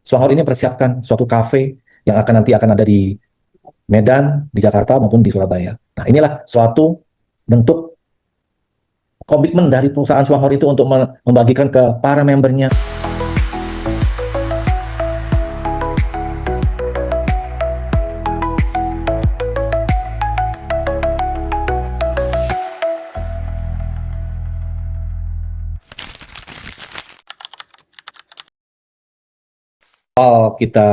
Suanghor ini persiapkan suatu kafe yang akan ada di Medan, di Jakarta maupun di Surabaya. Nah, inilah suatu bentuk komitmen dari perusahaan Suanghor itu untuk membagikan ke para membernya. Kita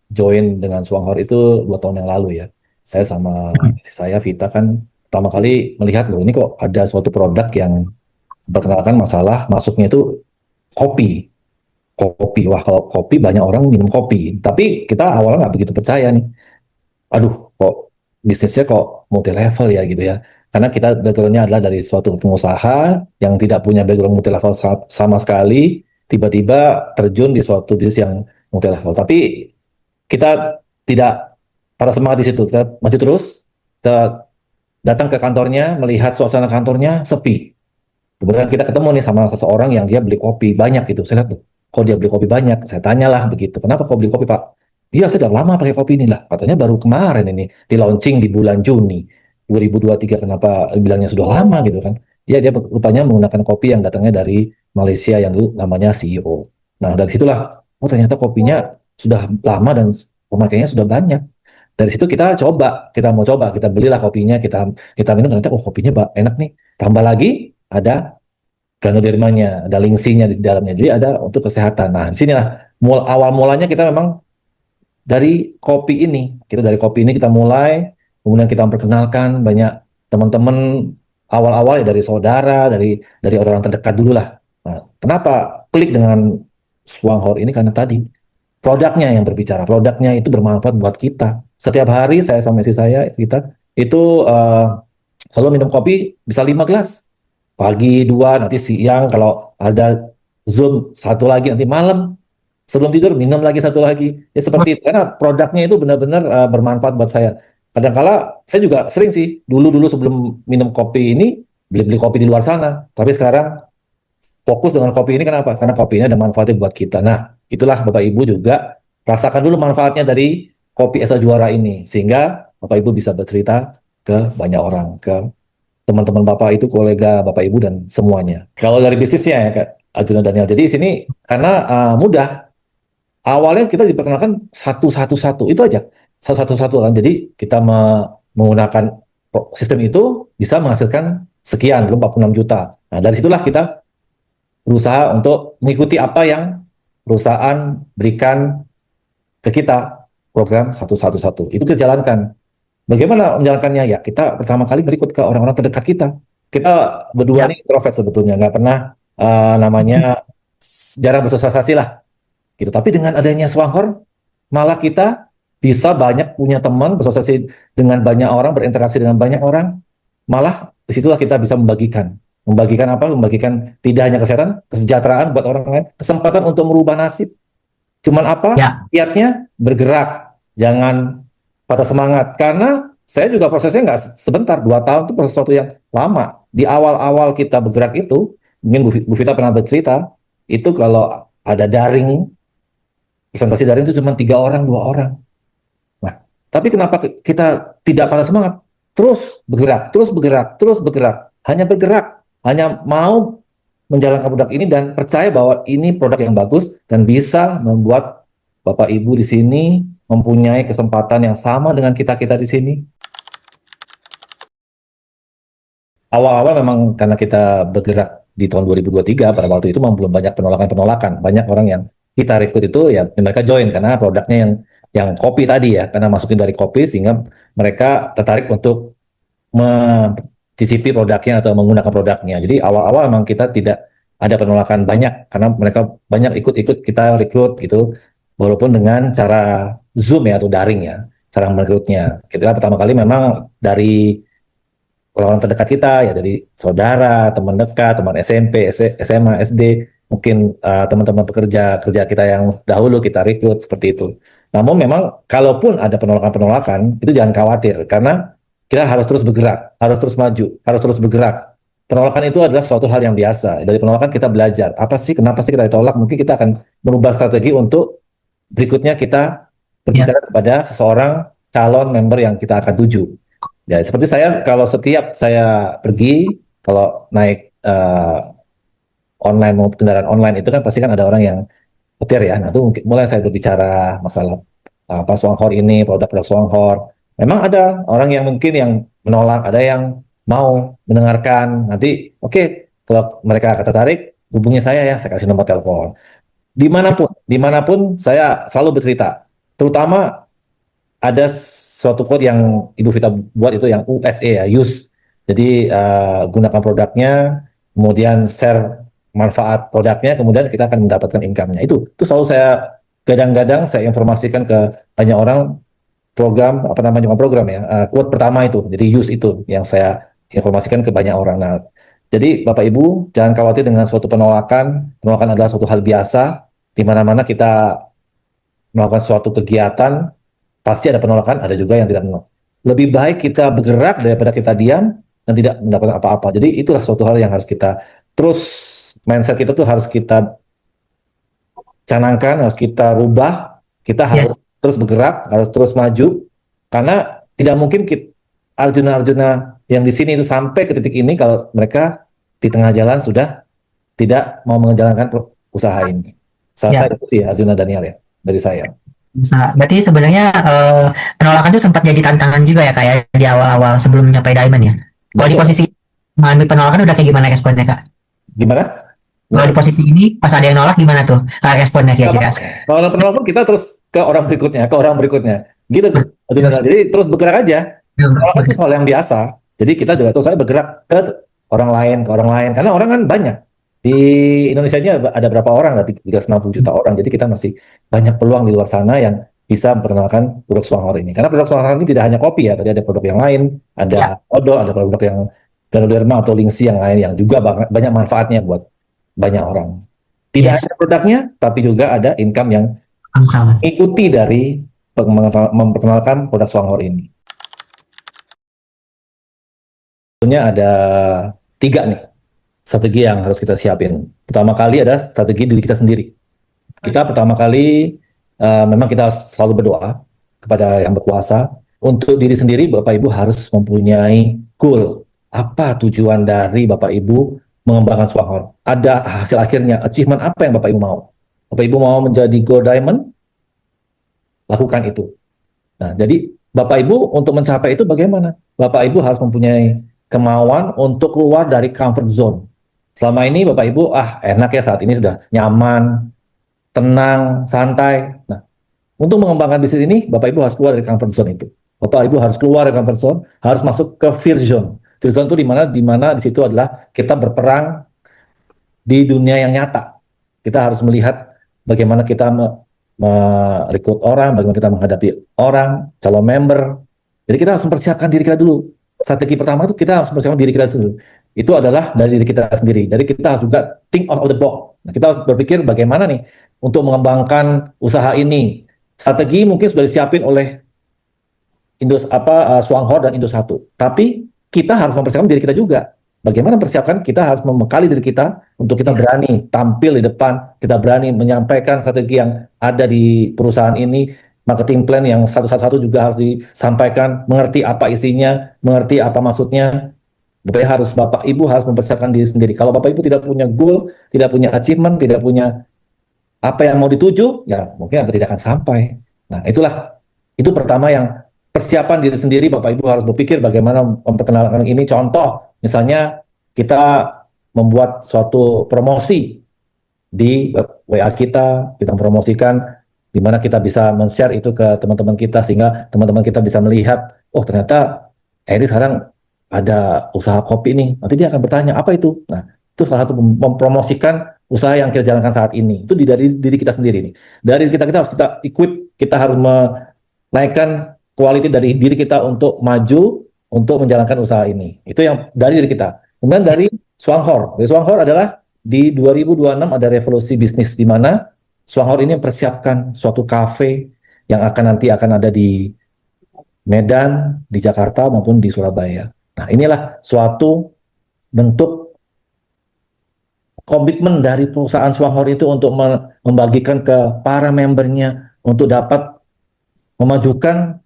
join dengan Suanghor itu 2 tahun yang lalu ya. Saya sama saya Vita kan pertama kali melihat loh ini kok ada suatu produk yang berkenalkan masalah masuknya itu kopi. Kopi, wah kalau kopi banyak orang minum kopi. Tapi kita awalnya nggak begitu percaya nih. Aduh, kok bisnisnya kok multi level ya gitu ya. Karena kita backgroundnya adalah dari suatu pengusaha yang tidak punya background multi level sama sekali, tiba-tiba terjun di suatu bisnis yang multi level. Tapi kita tidak pada semangat di situ. Kita maju terus, kita datang ke kantornya, melihat suasana kantornya sepi. Kemudian kita ketemu nih sama seseorang yang dia beli kopi banyak gitu. Saya lihat tuh, kok dia beli kopi banyak? Saya tanyalah begitu. Kenapa kau beli kopi, Pak? Iya, saya udah lama pakai kopi ini lah. Katanya baru kemarin ini di launching di bulan Juni 2023. Kenapa bilangnya sudah lama gitu kan? Iya, dia rupanya menggunakan kopi yang datangnya dari Malaysia yang dulu namanya CEO. Nah, dari situlah, oh ternyata kopinya sudah lama dan pemakainya sudah banyak. Dari situ kita coba, kita mau coba, kita belilah kopinya, kita kita minum ternyata oh kopinya enak nih. Tambah lagi ada ganodermanya, ada lingsinya di dalamnya. Jadi ada untuk kesehatan. Nah, di sinilah awal mulanya kita memang dari kopi ini. Kita dari kopi ini kita mulai, kemudian kita memperkenalkan banyak teman-teman awal-awal ya dari saudara, dari orang-orang terdekat dulu lah. Nah, kenapa klik dengan Swanghor ini? Karena tadi produknya yang berbicara, produknya itu bermanfaat buat kita. Setiap hari saya sama istri saya, kita itu selalu minum kopi bisa 5 gelas. Pagi 2, nanti siang kalau ada Zoom satu lagi, nanti malam sebelum tidur minum lagi satu lagi. Ya seperti itu, karena produknya itu benar-benar bermanfaat buat saya. Kadangkala saya juga sering sih, dulu-dulu sebelum minum kopi ini, beli-beli kopi di luar sana. Tapi sekarang fokus dengan kopi ini, kenapa? Karena kopi ini ada manfaatnya buat kita. Nah, itulah Bapak Ibu juga rasakan dulu manfaatnya dari kopi Esa Juara ini. Sehingga Bapak Ibu bisa bercerita ke banyak orang, ke teman-teman Bapak itu, kolega Bapak Ibu dan semuanya. Kalau dari bisnisnya ya Kak Arjuna Daniel. Jadi di sini karena mudah. Awalnya kita diperkenalkan satu-satu itu aja. Satu-satu kan. Jadi kita menggunakan sistem itu bisa menghasilkan sekian, 46 juta. Nah, dari situlah kita berusaha untuk mengikuti apa yang perusahaan berikan ke kita, program 111. Itu kita jalankan. Bagaimana menjalankannya? Ya, kita pertama kali berikut ke orang-orang terdekat kita. Kita berdua Ya, nih introvert sebetulnya, nggak pernah namanya jarang bersosialisasi lah, gitu. Tapi dengan adanya Swanghor, malah kita bisa banyak punya teman, bersosialisasi dengan banyak orang, berinteraksi dengan banyak orang. Malah disitulah kita bisa membagikan. Membagikan apa? Membagikan tidak hanya kesehatan, kesejahteraan buat orang lain, kesempatan untuk merubah nasib. Cuman apa? ya, Kiatnya bergerak, jangan patah semangat. Karena saya juga prosesnya nggak sebentar, 2 tahun itu proses sesuatu yang lama. Di awal-awal kita bergerak itu, mungkin Bu Vita pernah bercerita, itu kalau ada daring, presentasi daring itu cuma 3 orang, 2 orang. Nah, tapi kenapa kita tidak patah semangat? Terus bergerak, terus bergerak, terus bergerak. Hanya bergerak, hanya mau menjalankan produk ini dan percaya bahwa ini produk yang bagus dan bisa membuat Bapak Ibu di sini mempunyai kesempatan yang sama dengan kita-kita di sini. Awal-awal memang karena kita bergerak di tahun 2023, pada waktu itu memang belum banyak penolakan-penolakan. Banyak orang yang kita rekrut itu ya mereka join karena produknya yang kopi tadi ya, karena masukin dari kopi sehingga mereka tertarik untuk mencicipi produknya atau menggunakan produknya. Jadi awal-awal memang kita tidak ada penolakan banyak karena mereka banyak ikut-ikut kita rekrut gitu, walaupun dengan cara Zoom ya atau daring ya, cara merekrutnya. Kita pertama kali memang dari orang terdekat kita ya, dari saudara, teman dekat, teman SMP, SMA, SD, mungkin teman-teman pekerja kerja kita yang dahulu kita rekrut seperti itu. Namun memang kalaupun ada penolakan-penolakan itu jangan khawatir karena kita harus terus bergerak, harus terus maju, harus terus bergerak. penolakan itu adalah suatu hal yang biasa. Dari penolakan kita belajar. Apa sih, kenapa sih kita ditolak? Mungkin kita akan merubah strategi untuk berikutnya kita Ya, berbicara kepada seseorang calon member yang kita akan tuju. Ya, seperti saya, kalau setiap saya pergi, kalau naik online maupun kendaraan online itu kan pasti kan ada orang yang petir ya. Nah, itu mungkin mulai saya berbicara masalah apa Swanghor ini, produk-produk Swanghor. Memang ada orang yang mungkin yang menolak, ada yang mau mendengarkan. Nanti, oke, kalau mereka tertarik, hubungi saya ya, saya kasih nomor telepon. Dimanapun saya selalu bercerita. Terutama ada suatu quote yang Ibu Vita buat itu yang USA ya, use. Jadi gunakan produknya, kemudian share manfaat produknya, kemudian kita akan mendapatkan income-nya. Itu selalu saya gadang-gadang saya informasikan ke banyak orang program apa namanya bukan program ya, quote pertama itu. Jadi use itu yang saya informasikan ke banyak orang. Nah, jadi Bapak Ibu jangan khawatir dengan suatu penolakan. Penolakan adalah suatu hal biasa di mana-mana kita melakukan suatu kegiatan pasti ada penolakan, ada juga yang tidak menolak. Lebih baik kita bergerak daripada kita diam dan tidak mendapatkan apa-apa. Jadi itulah suatu hal yang harus kita terus mindset kita tuh harus kita canangkan, harus kita rubah. Kita harus yes, terus bergerak, harus terus maju karena tidak mungkin kita, Arjuna-Arjuna yang di sini itu sampai ke titik ini kalau mereka di tengah jalan sudah tidak mau menjalankan usaha ini. Salah ya. satu itu sih Arjuna Daniel ya dari saya. Bisa. Berarti sebenarnya penolakan itu sempat jadi tantangan juga ya kayak di awal-awal sebelum mencapai diamond ya. Kalau di Betul. posisi mengalami penolakan udah kayak gimana responnya kak? Gimana? Kalau di Gimana? posisi ini pas ada yang nolak gimana tuh kak responnya kira-kira? Kalau orang penolak pun kita terus ke orang berikutnya, ke orang berikutnya. Gitu tuh. Terus, Jadi terus bergerak aja. Penolakan itu terus, hal yang biasa. Jadi kita juga terus saya bergerak ke orang lain, ke orang lain. Karena orang kan banyak. Di Indonesia ini ada berapa orang? Ada 360 juta orang. Jadi kita masih banyak peluang di luar sana yang bisa memperkenalkan produk Swanghor ini. Karena produk Swanghor ini tidak hanya kopi ya, tadi ada produk yang lain, ya, ada odol, ada produk yang Ganoderma atau Lingsi yang lain yang juga banyak manfaatnya buat banyak orang. Tidak yes, hanya produknya, tapi juga ada income yang kawan. ikuti dari memperkenalkan produk Swanghor ini. Tentunya ada tiga nih strategi yang harus kita siapin. Pertama kali ada strategi diri kita sendiri. Kita pertama kali memang kita selalu berdoa kepada yang berkuasa untuk diri sendiri. Bapak Ibu harus mempunyai goal. Apa tujuan dari Bapak Ibu mengembangkan Swanghor? Ada hasil akhirnya, achievement apa yang Bapak Ibu mau? Bapak Ibu mau menjadi gold diamond, lakukan itu. Nah, jadi Bapak Ibu untuk mencapai itu bagaimana? Bapak Ibu harus mempunyai kemauan untuk keluar dari comfort zone. Selama ini Bapak Ibu, enak ya saat ini sudah nyaman, tenang, santai. Nah, untuk mengembangkan bisnis ini, Bapak Ibu harus keluar dari comfort zone itu. Bapak Ibu harus keluar dari comfort zone, harus masuk ke fear zone. Fear zone itu di mana di situ adalah kita berperang di dunia yang nyata. Kita harus melihat bagaimana kita merekrut orang, bagaimana kita menghadapi orang, calon member. Jadi kita harus mempersiapkan diri kita dulu. Strategi pertama itu kita harus mempersiapkan diri kita dulu. Itu adalah dari diri kita sendiri. Jadi kita harus juga think out of the box. Nah, kita harus berpikir bagaimana nih untuk mengembangkan usaha ini. Strategi mungkin sudah disiapin oleh Swanghor dan Indo Satu. Tapi kita harus mempersiapkan diri kita juga. Bagaimana mempersiapkan? Kita harus membekali diri kita untuk kita Ya, berani tampil di depan, kita berani menyampaikan strategi yang ada di perusahaan ini, marketing plan yang satu-satu juga harus disampaikan, mengerti apa isinya, mengerti apa maksudnya. Bapak Ibu harus mempersiapkan diri sendiri. Kalau Bapak Ibu tidak punya goal, tidak punya achievement, tidak punya apa yang mau dituju, ya mungkin tidak akan sampai. Nah, itu pertama yang persiapan diri sendiri. Bapak Ibu harus berpikir bagaimana memperkenalkan ini. Contoh, misalnya kita membuat suatu promosi di WA kita promosikan di mana kita bisa men-share itu ke teman-teman kita sehingga teman-teman kita bisa melihat, oh ternyata Eri sekarang ada usaha kopi nih. Nanti dia akan bertanya, apa itu? Nah, itu salah satu mempromosikan usaha yang kita jalankan saat ini. Itu dari diri kita sendiri nih. Dari kita harus kita equip, kita harus menaikkan quality dari diri kita untuk maju untuk menjalankan usaha ini. Itu yang dari diri kita. Kemudian ya, dari Swanghor. Dari Swanghor adalah di 2026 ada revolusi bisnis di mana Swanghor ini mempersiapkan suatu kafe yang akan ada di Medan, di Jakarta maupun di Surabaya. Nah, inilah suatu bentuk komitmen dari perusahaan Swanghor itu untuk membagikan ke para membernya untuk dapat memajukan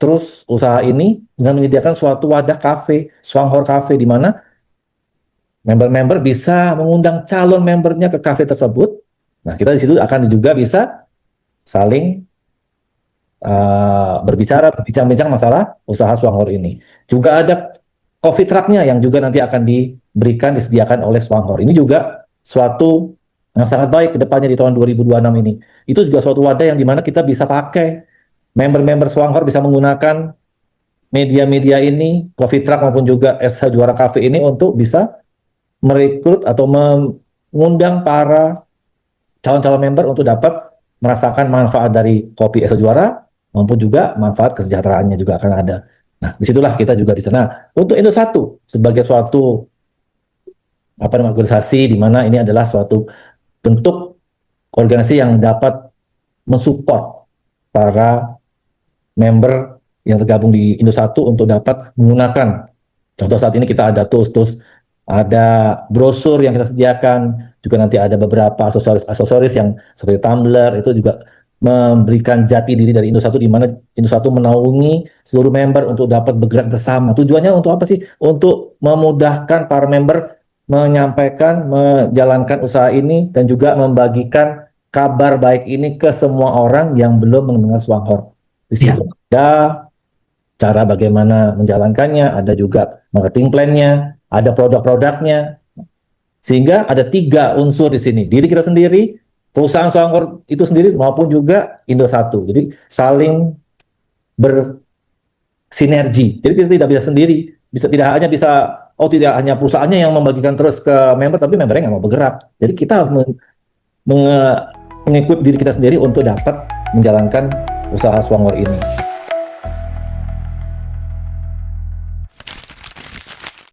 terus usaha ini dengan menyediakan suatu wadah kafe, Swanghor Cafe, di mana member-member bisa mengundang calon membernya ke kafe tersebut. Nah, kita di situ akan juga bisa saling berbicara, berbincang-bincang masalah usaha Swanghor ini. Juga ada coffee trucknya yang juga nanti akan diberikan, disediakan oleh Swanghor. Ini juga suatu yang sangat baik ke depannya di tahun 2026 ini. Itu juga suatu wadah yang dimana kita bisa pakai, member-member Swanghor bisa menggunakan media-media ini, coffee truck maupun juga SH Juara Cafe ini untuk bisa merekrut atau mengundang para calon-calon member untuk dapat merasakan manfaat dari kopi SH Juara maupun juga manfaat kesejahteraannya juga akan ada. Nah, disitulah kita juga bisa. Nah, untuk Indosat sebagai suatu organisasi di mana ini adalah suatu bentuk organisasi yang dapat mensupport para member yang tergabung di Indosat untuk dapat menggunakan. Contoh saat ini kita ada tools, ada brosur yang kita sediakan, juga nanti ada beberapa aksesoris yang seperti tumbler, itu juga memberikan jati diri dari Indosat, di mana Indosat menaungi seluruh member untuk dapat bergerak bersama. Tujuannya untuk apa sih? Untuk memudahkan para member menyampaikan, menjalankan usaha ini, dan juga membagikan kabar baik ini ke semua orang yang belum mendengar Swanghor. Di situ ada cara bagaimana menjalankannya, ada juga marketing plan-nya, ada produk-produknya, sehingga ada 3 unsur di sini: diri kita sendiri, perusahaan Swanghor itu sendiri, maupun juga Indosat. Jadi saling bersinergi. Jadi kita tidak bisa sendiri, tidak hanya perusahaannya yang membagikan terus ke member, tapi membernya nggak mau bergerak. Jadi kita harus mengikut diri kita sendiri untuk dapat menjalankan usaha Swanghor ini.